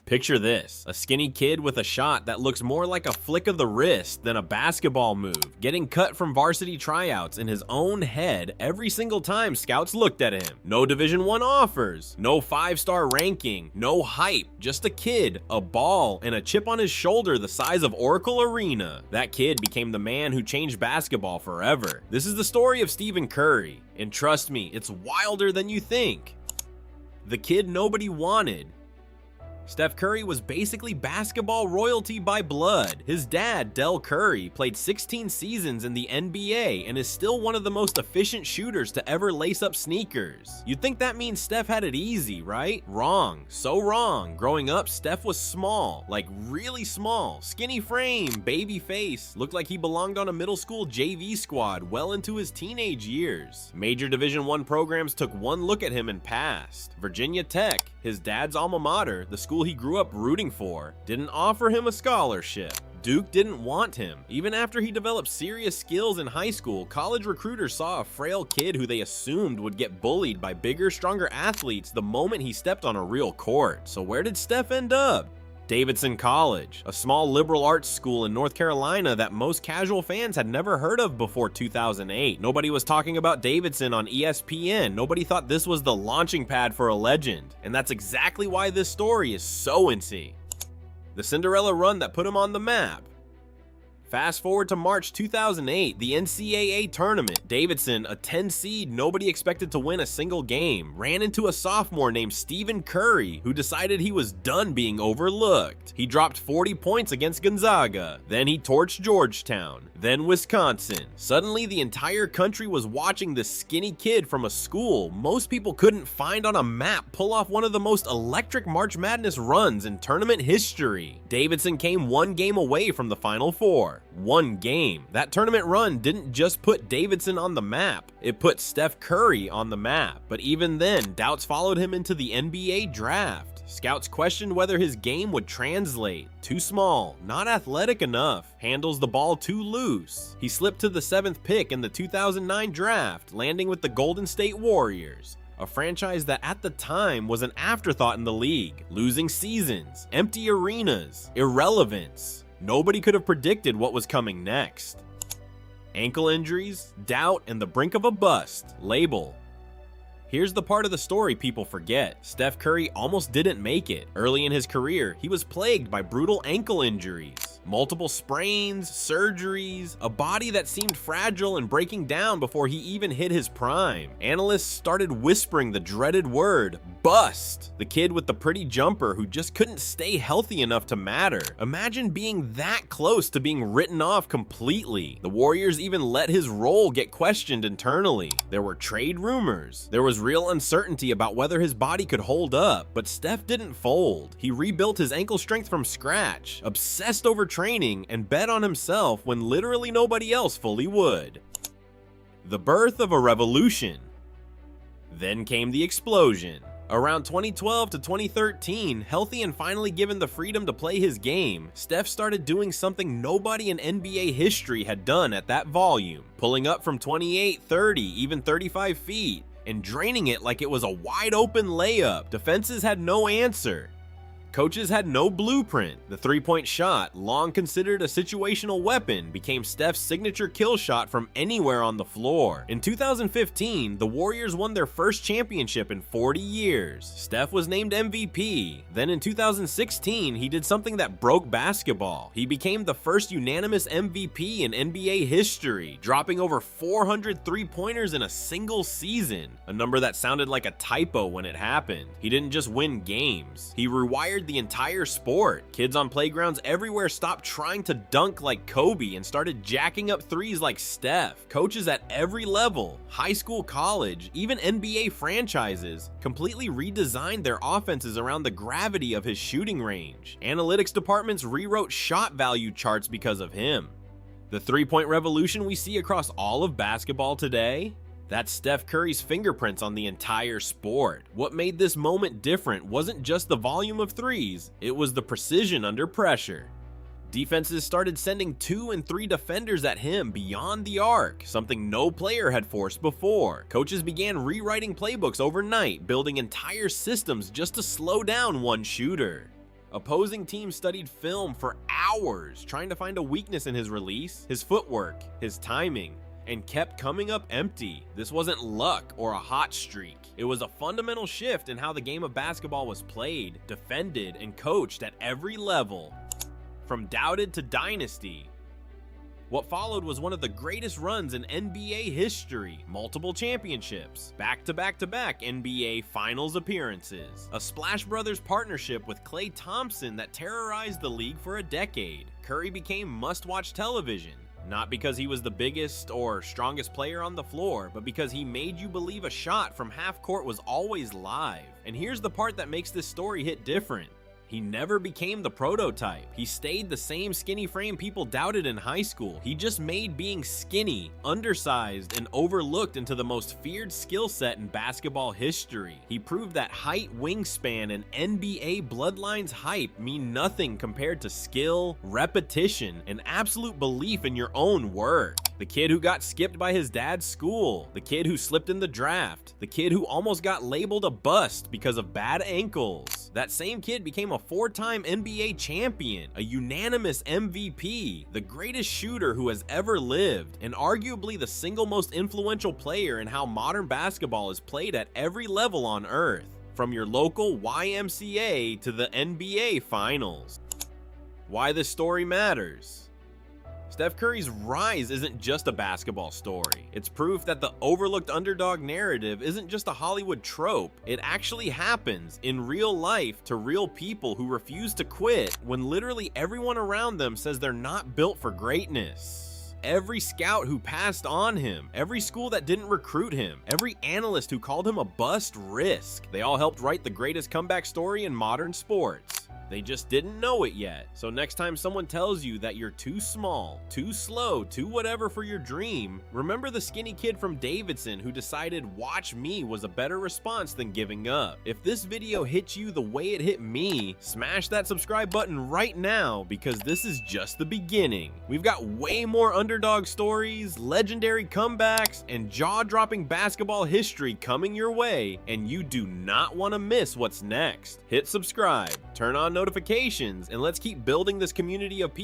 Picture this, a skinny kid with a shot that looks more like a flick of the wrist than a basketball move, getting cut from varsity tryouts in his own head every single time scouts looked at him. No Division I offers, no 5-star ranking, no hype, just a kid, a ball, and a chip on his shoulder the size of Oracle Arena. That kid became the man who changed basketball forever. This is the story of Stephen Curry, and trust me, it's wilder than you think. The kid nobody wanted. Steph Curry was basically basketball royalty by blood. His dad, Del Curry, played 16 seasons in the NBA and is still one of the most efficient shooters to ever lace up sneakers. You'd think that means Steph had it easy, right? Wrong. So wrong. Growing up, Steph was small, like really small. Skinny frame, baby face. Looked like he belonged on a middle school JV squad well into his teenage years. Major Division I programs took one look at him and passed. Virginia Tech, his dad's alma mater, the school he grew up rooting for, didn't offer him a scholarship. Duke didn't want him. Even after he developed serious skills in high school, college recruiters saw a frail kid who they assumed would get bullied by bigger, stronger athletes the moment he stepped on a real court. So where did Steph end up? Davidson College, a small liberal arts school in North Carolina that most casual fans had never heard of before 2008. Nobody was talking about Davidson on ESPN. Nobody thought this was the launching pad for a legend. And that's exactly why this story is so insane. The Cinderella run that put him on the map. Fast forward to March 2008, the NCAA tournament. Davidson, a 10 seed nobody expected to win a single game, ran into a sophomore named Stephen Curry, who decided he was done being overlooked. He dropped 40 points against Gonzaga, then he torched Georgetown, then Wisconsin. Suddenly, the entire country was watching this skinny kid from a school most people couldn't find on a map pull off one of the most electric March Madness runs in tournament history. Davidson came one game away from the Final Four. One game. That tournament run didn't just put Davidson on the map, it put Steph Curry on the map. But even then, doubts followed him into the NBA draft. Scouts questioned whether his game would translate. Too small, not athletic enough, handles the ball too loose. He slipped to the 7th pick in the 2009 draft, landing with the Golden State Warriors, a franchise that at the time was an afterthought in the league. Losing seasons, empty arenas, irrelevance. Nobody could have predicted what was coming next. Ankle injuries, doubt, and the brink of a bust. Label. Here's the part of the story people forget. Steph Curry almost didn't make it. Early in his career, he was plagued by brutal ankle injuries. Multiple sprains, surgeries, a body that seemed fragile and breaking down before he even hit his prime. Analysts started whispering the dreaded word, bust. The kid with the pretty jumper who just couldn't stay healthy enough to matter. Imagine being that close to being written off completely. The Warriors even let his role get questioned internally. There were trade rumors. There was real uncertainty about whether his body could hold up, but Steph didn't fold. He rebuilt his ankle strength from scratch, obsessed over training, and bet on himself when literally nobody else fully would. The birth of a revolution. Then came the explosion. Around 2012 to 2013, healthy and finally given the freedom to play his game, Steph started doing something nobody in NBA history had done at that volume, pulling up from 28, 30, even 35 feet, and draining it like it was a wide open layup. Defenses had no answer. Coaches had no blueprint. The three-point shot, long considered a situational weapon, became Steph's signature kill shot from anywhere on the floor. In 2015, the Warriors won their first championship in 40 years. Steph was named MVP. Then in 2016, he did something that broke basketball. He became the first unanimous MVP in NBA history, dropping over 400 three-pointers in a single season, a number that sounded like a typo when it happened. He didn't just win games. He rewired the entire sport. Kids on playgrounds everywhere stopped trying to dunk like Kobe and started jacking up threes like Steph. Coaches at every level, high school, college, even NBA franchises, completely redesigned their offenses around the gravity of his shooting range. Analytics departments rewrote shot value charts because of him. The three-point revolution we see across all of basketball today? That's Steph Curry's fingerprints on the entire sport. What made this moment different wasn't just the volume of threes, it was the precision under pressure. Defenses started sending 2 and 3 defenders at him beyond the arc, something no player had forced before. Coaches began rewriting playbooks overnight, building entire systems just to slow down one shooter. Opposing teams studied film for hours, trying to find a weakness in his release, his footwork, his timing, and kept coming up empty. This wasn't luck or a hot streak. It was a fundamental shift in how the game of basketball was played, defended, and coached at every level, from doubted to dynasty. What followed was one of the greatest runs in NBA history, multiple championships, back-to-back-to-back NBA Finals appearances, a Splash Brothers partnership with Klay Thompson that terrorized the league for a decade. Curry became must-watch television, not because he was the biggest or strongest player on the floor, but because he made you believe a shot from half court was always live. And here's the part that makes this story hit different. He never became the prototype. He stayed the same skinny frame people doubted in high school. He just made being skinny, undersized, and overlooked into the most feared skill set in basketball history. He proved that height, wingspan, and NBA bloodlines hype mean nothing compared to skill, repetition, and absolute belief in your own work. The kid who got skipped by his dad's school, the kid who slipped in the draft, the kid who almost got labeled a bust because of bad ankles. That same kid became a 4-time NBA champion, a unanimous MVP, the greatest shooter who has ever lived, and arguably the single most influential player in how modern basketball is played at every level on earth, from your local YMCA to the NBA Finals. Why this story matters. Steph Curry's rise isn't just a basketball story. It's proof that the overlooked underdog narrative isn't just a Hollywood trope. It actually happens in real life to real people who refuse to quit when literally everyone around them says they're not built for greatness. Every scout who passed on him, every school that didn't recruit him, every analyst who called him a bust risk, they all helped write the greatest comeback story in modern sports. They just didn't know it yet. So next time someone tells you that you're too small, too slow, too whatever for your dream, remember the skinny kid from Davidson who decided watch me was a better response than giving up. If this video hit you the way it hit me, smash that subscribe button right now because this is just the beginning. We've got way more underdog stories, legendary comebacks, and jaw-dropping basketball history coming your way, and you do not want to miss what's next. Hit subscribe, turn on notifications, and let's keep building this community of people